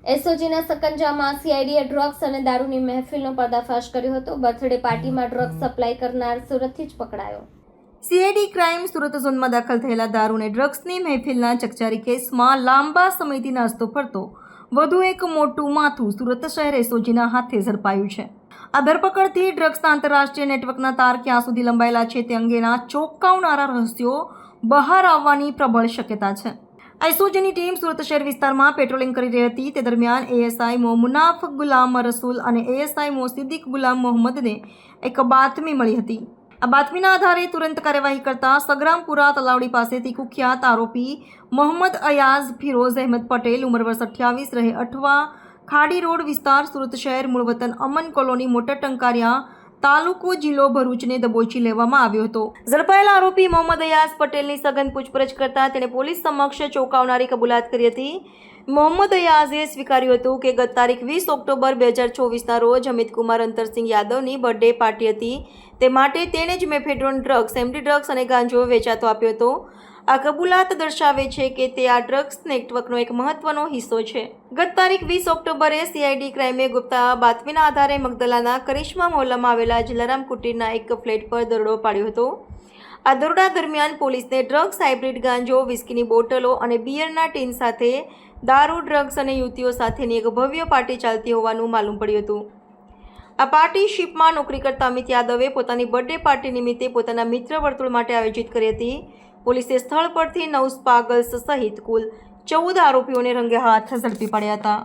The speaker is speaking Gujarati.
એસઓજીના સકંજામાં સીઆઈડીએ ડ્રગ્સ અને દારૂની મહેફિલનો પર્દાફાશ કર્યો હતો. બર્થડે પાર્ટીમાં ડ્રગ્સ સપ્લાય કરનાર સુરતથી જ પકડાયો. સીઆઈડી ક્રાઇમ સુરત ઝોનમાં દાખલ થયેલા દારૂ અને ડ્રગ્સની મહેફિલના ચકચારી કેસમાં લાંબા સમયથી નાસ્તો ફરતો વધુ એક મોટું માથું સુરત શહેર એસઓજીના હાથે ઝડપાયું છે. આ ધરપકડથી ડ્રગ્સના આંતરરાષ્ટ્રીય નેટવર્કના તાર ક્યાં સુધી લંબાયેલા છે તે અંગેના ચોંકાવનારા રહસ્યો બહાર આવવાની પ્રબળ શક્યતા છે. એસઓજીની ટીમ સુરત શહેર વિસ્તારમાં પેટ્રોલિંગ કરી રહી હતી. તે દરમિયાન એએસઆઈ મુનાફ ગુલામ રસૂલ અને એએસઆઈ સિદ્દીક ગુલામ મોહમ્મદને એક બાતમી મળી હતી. આ બાતમીના આધારે તુરંત કાર્યવાહી કરતા સગરામપુરા તલાવડી પાસેથી કુખ્યાત આરોપી મોહમ્મદ અયાઝ ફિરોઝ અહેમદ પટેલ ઉંમર વર્ષ 28 રહે અઠવા ખાડી રોડ વિસ્તાર સુરત શહેર મૂળ વતન અમન કોલોની મોટર ટંકારિયા તાલુકો જિલ્લો ભરૂચને દબોચી લેવામાં આવ્યો હતો. ઝડપાયેલા આરોપી મોહમ્મદ અયાઝ પટેલની સઘન પૂછપરછ કરતા તેણે પોલીસ સમક્ષ ચોંકાવનારી કબૂલાત કરી હતી. મોહમ્મદ અયાઝે સ્વીકાર્યું હતું કે ગત તારીખ 20 ઓક્ટોબર 2024ના રોજ અમિતકુમાર અંતરસિંહ યાદવની બર્થડે પાર્ટી હતી. તે માટે તેણે જ મેફેડ્રોન ડ્રગ્સ, એમડી ડ્રગ્સ અને ગાંજો વેચાતો આપ્યો હતો. આ કબૂલાત દર્શાવે છે કે તે આ ડ્રગ્સ નેટવર્કનો એક મહત્વનો હિસ્સો છે. ગત તારીખ 20 ઓક્ટોબરે સીઆઈડી ક્રાઇમે ગુપ્ત બાતમીના આધારે મગદલાના કરિશ્મા મોહલ્લામાં આવેલા જલારામ કુટીરના એક ફ્લેટ પર દરોડો પાડ્યો હતો. આ દરોડા દરમિયાન પોલીસને ડ્રગ્સ, હાઇબ્રિડ ગાંજો, વિસ્કીની બોટલો અને બિયરના ટીન સાથે દારૂ, ડ્રગ્સ અને યુવતીઓ સાથેની એક ભવ્ય પાર્ટી ચાલતી હોવાનું માલુમ પડ્યું હતું. આ પાર્ટી શિપમાં નોકરી કરતા અમિત યાદવે પોતાની બર્થડે પાર્ટી નિમિત્તે પોતાના મિત્ર વર્તુળ માટે આયોજિત કરી હતી. પોલીસે સ્થળ પરથી 9 સ્પાગલ્સ સહિત કુલ 14 આરોપીઓને રંગે હાથ ઝડપી પાડ્યા હતા.